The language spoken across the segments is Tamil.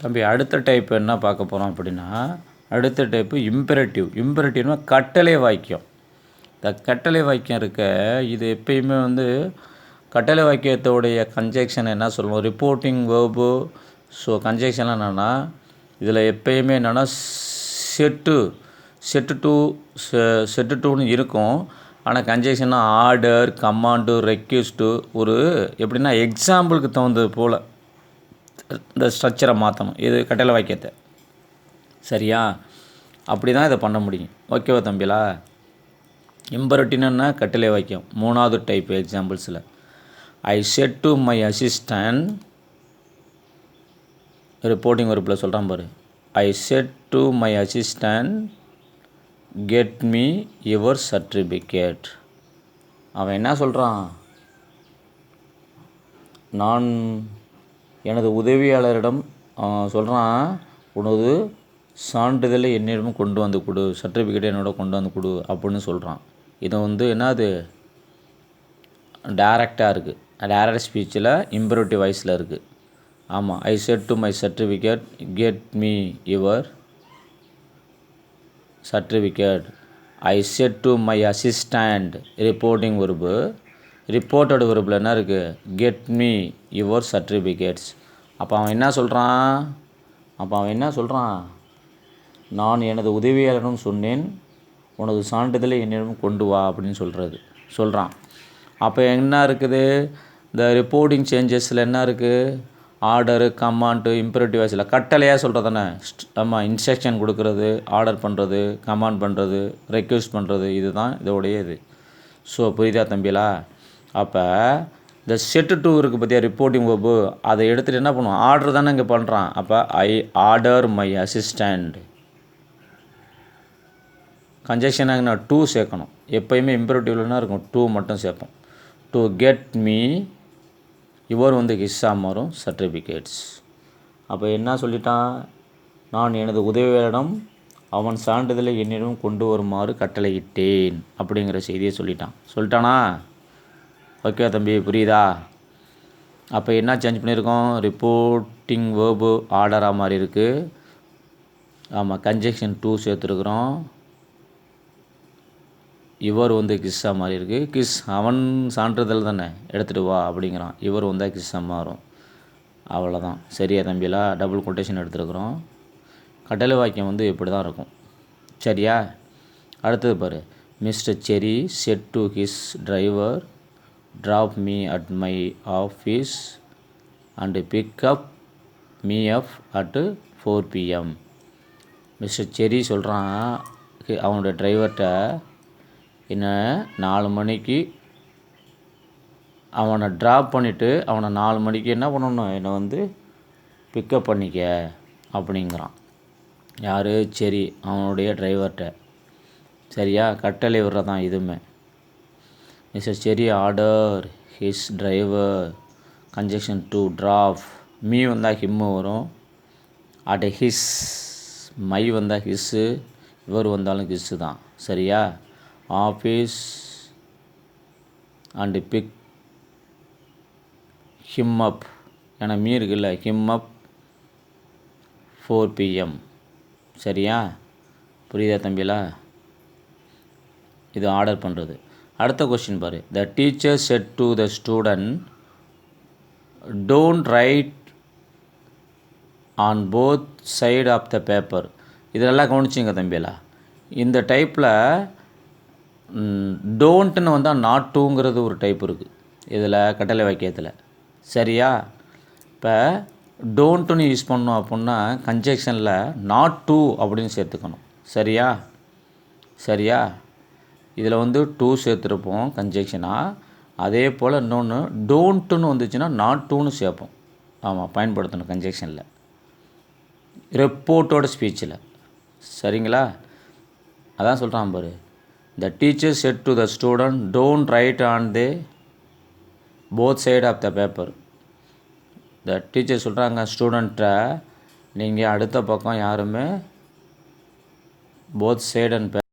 தம்பி அடுத்த டைப் என்ன பார்க்க போகிறோம் அப்படின்னா, அடுத்த டைப்பு இம்பெரட்டிவ்னா கட்டளை வாக்கியம். இந்த கட்டளை வாக்கியம் இருக்க, இது எப்பயுமே வந்து கட்டளை வாக்கியத்தோடைய கன்ஜெக்ஷன் என்ன சொல்லுவோம், ரிப்போர்ட்டிங் வேர்பு. ஸோ கன்ஜெக்ஷன்லாம் என்னென்னா, இதில் எப்பயுமே என்னென்னா செட்டு டூன்னு இருக்கும். ஆனால் கன்ஜெக்ஷன்னா ஆர்டர், கமாண்டு, ரெக்வெஸ்ட்டு, ஒரு எப்படின்னா எக்ஸாம்பிளுக்கு தகுந்தது போல் இந்த ஸ்ட்ரக்சரை மாற்றணும். இது கட்டளை வாக்கியத்தை சரியா, அப்படி தான் இதை பண்ண முடியும். ஓகேவா தம்பிலா? இம்பரட்டினா கட்டளை வாக்கியம். 3வது டைப் எக்ஸாம்பிள்ஸில், I said to my assistant, reporting வெர்பில் சொல்கிறான் பாரு. I said to my assistant get me your certificate. அவன் என்ன சொல்கிறான், நான் எனது உதவியாளரிடம் சொல்கிறான், உனது சான்றிதழை என்னிடம் கொண்டு வந்து கொடு, சர்டிஃபிகேட்டை என்னோட கொண்டு வந்து கொடு அப்படின்னு சொல்கிறான். இது வந்து என்னது, டைரக்டாக இருக்குது. டைரக்ட் ஸ்பீச்சில் இம்பரேட்டிவ் வாய்ஸில் இருக்குது. ஆமாம், I said to my certificate get me your certificate. I said to my assistant, reporting verb. Reported வெர்பில் என்ன இருக்குது, கெட் மீ யுவர் சர்டிஃபிகேட்ஸ். அப்போ அவன் என்ன சொல்கிறான், நான் எனது உதவியாளரிடம் சொன்னேன், உனது சான்றிதழை என்னிடம் கொண்டு வா அப்படின்னு சொல்கிறான். அப்போ என்ன இருக்குது, இந்த ரிப்போர்ட்டிங் சேஞ்சஸில் என்ன இருக்குது, ஆர்டரு, கமாண்டு, இம்பரேட்டிவ் வாய்ஸில் கட்டளையாக சொல்கிறது தானே. நம்ம இன்ஸ்ட்ரக்ஷன் கொடுக்குறது, ஆர்டர் பண்ணுறது, கமாண்ட் பண்ணுறது, ரெக்வெஸ்ட் பண்ணுறது, இதுதான் இதோடைய இது. ஸோ புரியுதா தம்பிலா? அப்போ இந்த செட்டு டூ இருக்குது பார்த்தியா, ரிப்போர்ட்டிங் வெர்பு, அதை எடுத்துகிட்டு என்ன பண்ணுவோம், ஆர்டர் தானே இங்கே பண்ணுறான். அப்போ ஐ ஆர்டர் மை அசிஸ்டண்ட். கன்ஜெக்ஷனாக நான் டூ சேர்க்கணும். எப்போயுமே இம்பரேட்டிவ்லனா இருக்கும், டூ மட்டும் சேர்ப்போம். டு கெட் மீ, இவர் வந்து ஹிஸ்ஸா மாறும், சர்டிஃபிகேட்ஸ். அப்போ என்ன சொல்லிட்டான், நான் எனது உதவியாளரிடம் அவன் சான்றிதழை என்னிடம் கொண்டு வருமாறு கட்டளையிட்டேன் அப்படிங்கிற செய்தியை சொல்லிட்டானா? ஓகே தம்பி, புரியுதா? அப்போ என்ன சேஞ்ச் பண்ணியிருக்கோம், ரிப்போர்ட்டிங் வேர்பு ஆர்டராக மாதிரி இருக்குது. ஆமாம், கன்ஜெக்ஷன் டூ சேர்த்துருக்குறோம். இவர் வந்து கிஸ்ஸாக மாதிரி இருக்குது. கிஸ் அவன் சான்றிதழ் தானே, எடுத்துகிட்டு வா அப்படிங்கிறான். இவர் வந்தால் கிஸ்ஸாக மாறும். அவ்வளோதான். சரியா தம்பிலா? டபுள் கொட்டேஷன் எடுத்துருக்குறோம். கட்டளை வாக்கியம் வந்து இப்படி தான் இருக்கும். சரியா? அடுத்தது பாரு. மிஸ்டர் செரி set to his driver drop me at my office and pick up me up at 4 PM. Mister செரி சொல்கிறான் அவனோட டிரைவர்கிட்ட, என்னை 4 மணிக்கு அவனை ட்ராப் பண்ணிவிட்டு அவனை 4 மணிக்கு என்ன பண்ணணும், என்னை வந்து பிக்கப் பண்ணிக்க அப்படிங்கிறான். யார், சரி, அவனுடைய டிரைவர்கிட்ட. சரியா? கட்டளை விடுறதான் இதுவுமே. Mister Cherry order his driver, conjunction to, drop. Me வந்தால் ஹிம்மு வரும். அட் ஹிஸ், மை வந்தால் ஹிஸ்ஸு, இவர் வந்தாலும் ஹிஸ்ஸு தான். சரியா? Office and pick him up, ஏன்னா மீ இருக்குல்ல, ஹிம் அப் 4 PM. சரியா? புரியுதா தம்பிலா? இது ஆர்டர் பண்ணுறது. அடுத்த கொஸ்டின் பாரு. The teacher said to the student don't write on both side of the paper. இதெல்லாம் கவனிச்சிங்க தம்பிலா. இந்த டைப்பில் டோன்ட்டுன்னு வந்தால் நாட் டூங்கிறது ஒரு டைப் இருக்குது இதில், கட்டளை வாக்கியத்தில். சரியா? இப்போ டோன்ட்டுன்னு யூஸ் பண்ணோம் அப்படின்னா கன்ஜெக்ஷனில் நாட் டூ அப்படின்னு சேர்த்துக்கணும். சரியா? இதில் வந்து டூ சேர்த்துருப்போம் கன்ஜெக்ஷனாக. அதே போல் இன்னொன்று டோன்ட்டுன்னு வந்துச்சுன்னா நாட் டூன்னு சேர்ப்போம். ஆமாம், பயன்படுத்தணும் கன்ஜெக்ஷனில், ரிப்போர்ட்டோட ஸ்பீச்சில். சரிங்களா? அதான் சொல்கிறான் பாரு. The teacher said to the student don't write on the both side of the paper. The teacher சொல்கிறாங்க ஸ்டூடெண்ட்டை, நீங்கள் அடுத்த பக்கம் யாருமே போத் சைடு அண்ட் பேப்பர்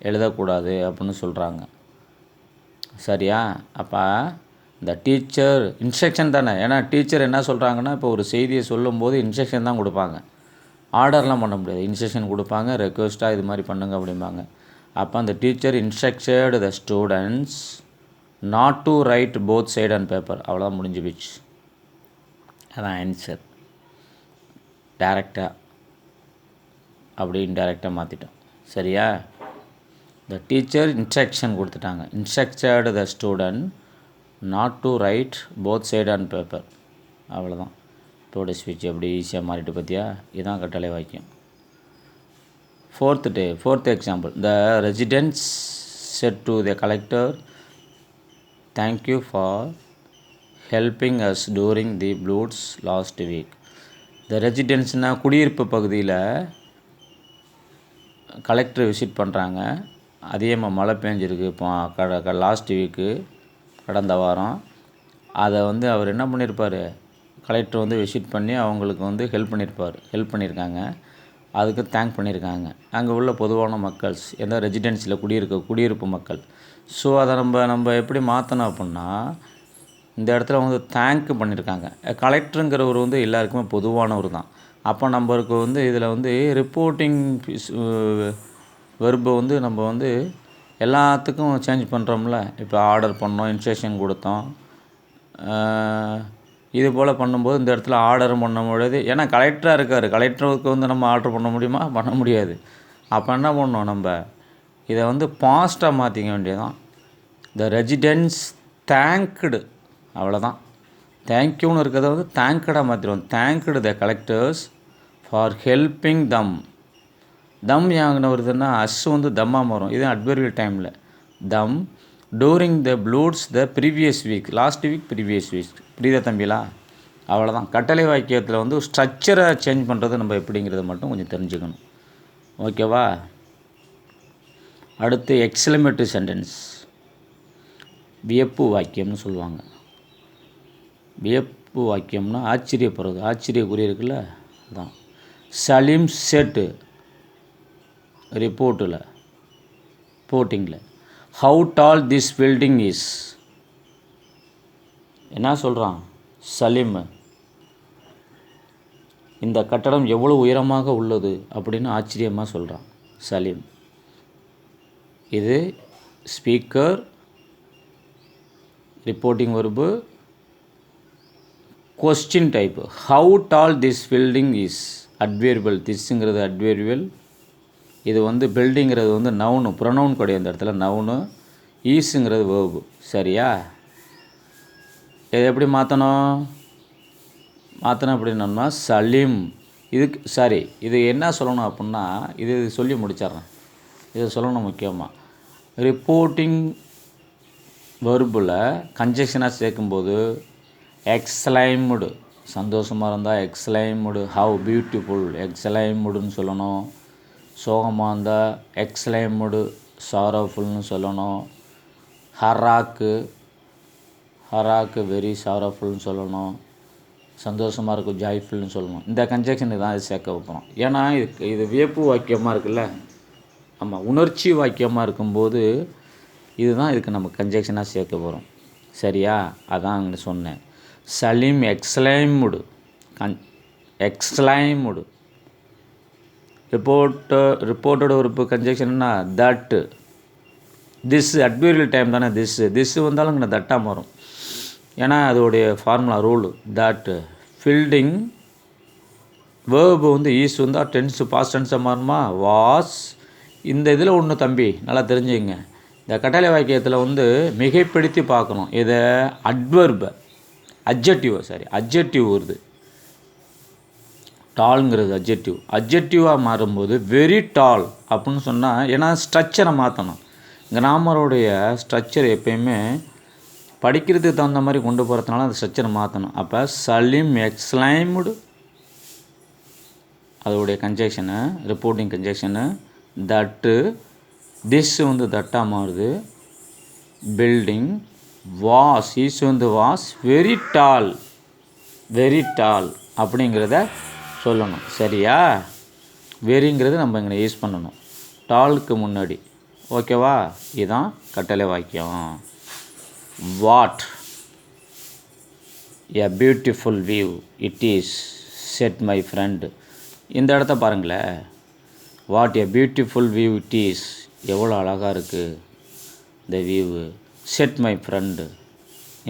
எழுதக்கூடாது அப்படின்னு சொல்கிறாங்க. சரியா? அப்போ இந்த டீச்சர் இன்ஸ்ட்ரக்ஷன் தானே, ஏன்னா டீச்சர் என்ன சொல்கிறாங்கன்னா இப்போ ஒரு செய்தியை சொல்லும்போது இன்ஸ்ட்ரக்ஷன் தான் கொடுப்பாங்க, ஆர்டர்லாம் பண்ண முடியாது. இன்ஸ்ட்ரக்ஷன் கொடுப்பாங்க, ரெக்வஸ்ட்டாக இது மாதிரி பண்ணுங்க அப்படிம்பாங்க. அப்போ அந்த teacher instructed the students not to write both side and paper. அவ்வளோதான், முடிஞ்சு போச்சு. அதான் ஆன்சர். டேரெக்டாக அப்படி இன்டேரக்டாக மாற்றிட்டோம். சரியா? த டீச்சர் இன்ஸ்ட்ரக்ஷன் கொடுத்துட்டாங்க, instructed the student not to write both side and paper. அவ்வளோதான். டோட ஸ்பீச் எப்படி ஈஸியாக மாறிட்டு பார்த்தியா? இதுதான் கட்டளை வாக்கியம். Fourth example. The residents said to the collector thank you for helping us during the floods last week. த ரெசிடென்ட்ஸ்னால் குடியிருப்பு பகுதியில் கலெக்டர் விசிட் பண்ணுறாங்க. அதிகமாக மழை பெஞ்சிருக்கு இப்போ லாஸ்ட் வீக்கு, கடந்த வாரம். அதை வந்து அவர் என்ன பண்ணியிருப்பார், கலெக்டர் வந்து விசிட் பண்ணி அவங்களுக்கு வந்து ஹெல்ப் பண்ணியிருக்காங்க. அதுக்கு தேங்க் பண்ணியிருக்காங்க அங்கே உள்ள பொதுவான மக்கள்ஸ், எந்த ரெசிடென்சியில் குடியிருப்பு மக்கள். ஸோ அதை நம்ம எப்படி மாற்றணும் அப்படின்னா, இந்த இடத்துல வந்து தேங்க் பண்ணியிருக்காங்க. கலெக்டருங்கிறவர் வந்து எல்லாருக்குமே பொதுவானவர் தான். அப்போ நம்மளுக்கு வந்து இதில் வந்து ரிப்போர்ட்டிங் வெர்பை வந்து நம்ம வந்து எல்லாத்துக்கும் சேஞ்ச் பண்ணுறோம்ல. இப்போ ஆர்டர் பண்ணோம், இன்ஸ்ட்ரக்ஷன் கொடுத்தோம், இது போல் பண்ணும்போது இந்த இடத்துல ஆர்டர் பண்ண முடியாது. ஏன்னா கலெக்டராக இருக்கார், கலெக்டருக்கு வந்து நம்ம ஆர்டர் பண்ண முடியுமா? பண்ண முடியாது. அப்போ என்ன பண்ணோம், நம்ம இதை வந்து பாஸ்ட்டாக மாற்றிக்க வேண்டியதான். த ரெசிடென்ட்ஸ் தேங்க்டு, அவ்வளோதான். தேங்க்யூன்னு இருக்கிறத வந்து தேங்க்டாக மாற்றிடுவோம். Thanked the collectors for helping them. Them யாங்கின வருதுன்னா அஸ் வந்து தம்மாக வரும். இது அட்வர்பியல் டைமில். Them during the floods the previous week, last week, previous week. புரியுதா தம்பிலா? அவ்வளோதான். கட்டளை வாக்கியத்தில் வந்து ஸ்ட்ரக்சரை சேஞ்ச் பண்ணுறது நம்ம எப்படிங்கிறத மட்டும் கொஞ்சம் தெரிஞ்சுக்கணும். ஓகேவா? அடுத்து எக்ஸ்க்ளமேட்டரி சென்டென்ஸ், வியப்பு வாக்கியம்னு சொல்லுவாங்க. வியப்பு வாக்கியம்னா ஆச்சரியப்படுறது, ஆச்சரியக்குறி இருக்குல்ல, அதுதான். சலீம் செட்டு ரிப்போர்ட்டிங்கில் how tall this building is. என்ன சொல்கிறான் சலீம், இந்த கட்டடம் எவ்வளோ உயரமாக உள்ளது அப்படின்னு ஆச்சரியமாக சொல்கிறான் சலீம். இது speaker, reporting verb, question type. How tall this building is adverbial. திஸ்ங்கிறது அட்வேர்பியல். இது வந்து பில்டிங்கிறது வந்து நவுனு, ப்ரொனவுன் கிடையாது இந்த இடத்துல, நவுனு. ஈஸுங்கிறது வேர்பு. சரியா? இதை எப்படி மாற்றணும் அப்படின்னோம்னா சலீம், இது என்ன சொல்லணும் அப்படின்னா, இது சொல்லி முடிச்சிட்றேன். இதை சொல்லணும் முக்கியமாக. ரிப்போர்ட்டிங் வெர்பில் கன்ஜெக்ஷனாக சேர்க்கும்போது எக்ஸ்லைம்டு, சந்தோஷமாக இருந்தால் எக்ஸ்லைம்டு, ஹவ் பியூட்டிஃபுல், எக்ஸ்லைம்டுன்னு சொல்லணும். சோகமாக இருந்தால் எக்ஸ்லைம்டு, சாரோஃபுல்னு சொல்லணும். ஹராக்கு வெரி சாரோஃபுல்னு சொல்லணும். சந்தோஷமாக இருக்கும் ஜாய்ஃபுல்னு சொல்லணும். இந்த கன்ஜெக்ஷனுக்கு தான் இது சேர்க்க வைப்போம். ஏன்னா இது வியப்பு வாக்கியமாக இருக்குல்ல, ஆமாம், உணர்ச்சி வாக்கியமாக இருக்கும்போது இதுதான் இதுக்கு நம்ம கன்ஜெக்ஷனாக சேர்க்க போகிறோம். சரியா? அதான் அங்கே சொன்னேன். சலீம் எக்ஸ்லைம்டு, எக்ஸ்லைம்டு. ரிப்போர்ட்டோட ஒரு கன்ஜெக்ஷன்னா தட். திஸ் அட்வர்பியல் டைம் தானே, திஸ் வந்தாலும் இங்கே தட்டாக மாறும். ஏன்னா அதோடைய formula rule. That filling verb வந்து ஈஸ் வந்தால் டென்ஸு பாஸ்ட் டென்ஸாக மாறுமா, வாஸ். இந்த இதில் ஒன்று தம்பி நல்லா தெரிஞ்சுங்க, இந்த கட்டளை வாக்கியத்தில் வந்து மிகைப்படுத்தி பார்க்கணும். இதை அட்ஜெக்டிவ் வருது. டால்ங்கிறது அட்ஜெக்டிவாக மாறும்போது வெரி டால் அப்படின்னு சொன்னால், ஏன்னா ஸ்ட்ரக்சரை மாற்றணும். கிராமருடைய ஸ்ட்ரக்சர் எப்பயுமே படிக்கிறதுக்கு தகுந்த மாதிரி கொண்டு போகிறதுனால அந்த ஸ்ட்ரக்சரை மாற்றணும். அப்போ சலீம் எக்ஸ்லைம்டு, அதோடைய கன்ஜெக்ஷனு, ரிப்போர்ட்டிங் கன்ஜெக்ஷனு தட்டு. திஸ் வந்து தட்டாக மாறுது. பில்டிங் வாஸ், ஈஸ் வந்து வாஸ். வெரி டால் அப்படிங்கிறத சொல்லணும். சரியா? வெரிங்கிறது நம்ம இங்கே யூஸ் பண்ணணும் டாலுக்கு முன்னாடி. ஓகேவா? இதுதான் கட்டளை வாக்கியம். What a beautiful view it is set my friend. இந்த இடத்த பாருங்களேன். What a beautiful view it is, எவ்வளோ அழகாக இருக்குது இந்த வியூவு. செட் மை ஃப்ரெண்டு,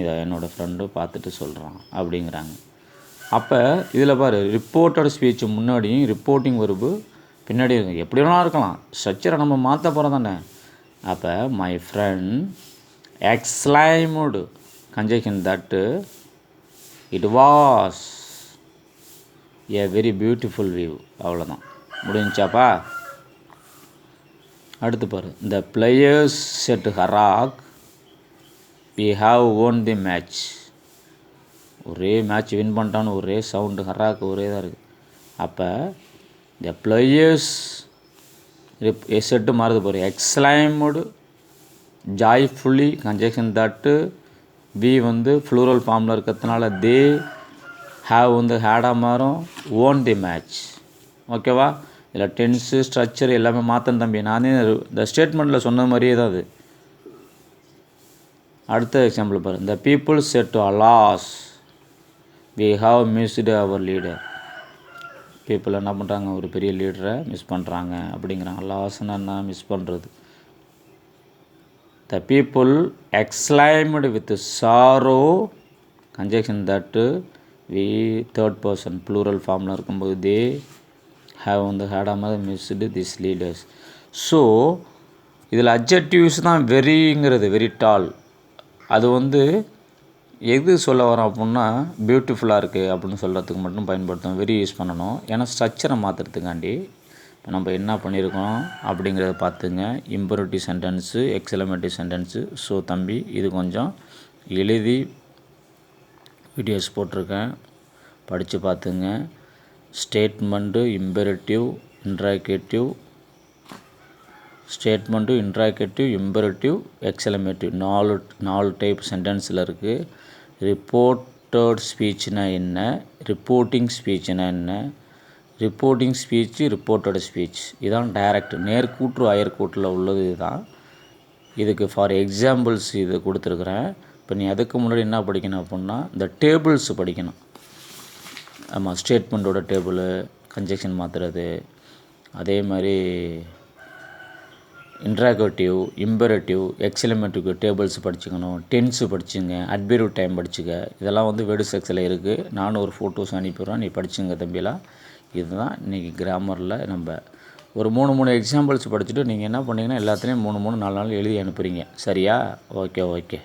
இதை என்னோடய ஃப்ரெண்டு பார்த்துட்டு சொல்கிறான் அப்படிங்கிறாங்க. அப்போ இதில் பாரு, ரிப்போர்ட்டட் ஸ்பீச் முன்னாடியும் ரிப்போர்ட்டிங் வெர்பு பின்னாடி இருக்கும். எப்படி வேணாலும் இருக்கலாம், ஸ்ட்ரக்சரை நம்ம மாற்ற போகிறோம் தானே. அப்போ my friend exclaimed conjunction that it was a very beautiful view. அவ்வளோதான், முடிஞ்சாப்பா. அடுத்து பாரு, the players said hurrah we have won the match. ஒரே மேட்ச் வின் பண்ணிட்டான்னு ஒரே சவுண்டு, ஹராக் ஒரே தான் இருக்குது. அப்போ த பிளேயர்ஸ் செட்டு மாறுது பாரு, எக்ஸ்லைம்டு ஜாய்ஃபுல்லி கன்ஜெக்ஷன் தட்டு வி ஃப்ளூரல் ஃபார்மில் இருக்கிறதுனால தே ஹேவ் ஹேடாக மாறும், ஓன் தி மேட்ச். ஓகேவா? இதில் டென்ஸு ஸ்ட்ரக்சர் எல்லாமே மாற்றணும் தம்பி. நானே இந்த ஸ்டேட்மெண்ட்டில் சொன்ன மாதிரியே தான் அது. அடுத்த எக்ஸாம்பிள் பாரு, the people said to alas we have missed our leader. People என்ன பண்ணுறாங்க, ஒரு பெரிய லீடரை மிஸ் பண்ணுறாங்க அப்படிங்கிறாங்க. அலாஸ்ன்னு என்ன, மிஸ் பண்ணுறது. The people exclaimed with sorrow conjunction that we third person plural ஃபார்மில் இருக்கும்போது தே ஹேவ் ஹேடாமல் மிஸ்டு திஸ் லீடர்ஸ். ஸோ இதில் அட்ஜெக்டிவ்ஸ் தான் வெரிங்கிறது, வெரி டால். அது எது சொல்ல வரோம் அப்படின்னா, பியூட்டிஃபுல்லாக இருக்குது அப்படின்னு சொல்கிறதுக்கு மட்டும் பயன்படுத்தும். வெரி யூஸ் பண்ணணும், ஏன்னா ஸ்ட்ரக்சரை மாற்றுறதுக்காண்டி. இப்போ நம்ம என்ன பண்ணியிருக்கோம் அப்படிங்கிறத பார்த்துங்க. Imperative sentence, exclamatory sentence. So தம்பி, இது கொஞ்சம் எழுதி வீடியோஸ் போட்டிருக்கேன், படித்து பார்த்துங்க. Statement, imperative, interrogative, statement, interrogative, imperative, exclamatory, நாலு டைப் சென்டென்ஸில் இருக்குது. ரிப்போர்ட்டட் ஸ்பீச்னா என்ன, ரிப்போர்ட்டிங் ஸ்பீச்னா என்ன, ரிப்போர்ட்டிங் ஸ்பீச்சு, ரிப்போர்ட்டட் ஸ்பீச். இதுதான் டைரக்ட், நேர்கூற்று அயற்கூற்றில் உள்ளது. இதுதான். இதுக்கு ஃபார் எக்ஸாம்பிள்ஸ் இது கொடுத்துருக்குறேன். இப்போ நீ அதுக்கு முன்னாடி என்ன படிக்கணும் அப்படின்னா, இந்த டேபிள்ஸ் படிக்கணும். ஆமாம், ஸ்டேட்மெண்ட்டோட டேபிள், கன்ஜெக்ஷன் மாற்றுறது, அதே மாதிரி இன்ட்ராகேட்டிவ், இம்பரேட்டிவ், எக்ஸலமேட்டிவ் டேபிள்ஸ் படிச்சுக்கணும். டென்ஸு படிச்சுங்க, அட்வர்பியல் டைம் படிச்சுக்க. இதெல்லாம் வேர்டு செக்ஸில் இருக்குது. நானும் ஒரு ஃபோட்டோஸ் அனுப்பிடுறேன், நீ படிச்சுங்க தம்பிலாம். இதுதான் இன்றைக்கி கிராமரில் நம்ம ஒரு 3 எக்ஸாம்பிள்ஸ் படிச்சுட்டு நீங்கள் என்ன பண்ணிங்கன்னா எல்லாத்துலேயும் 3 4 எழுதி அனுப்புகிறீங்க. சரியா? ஓகே.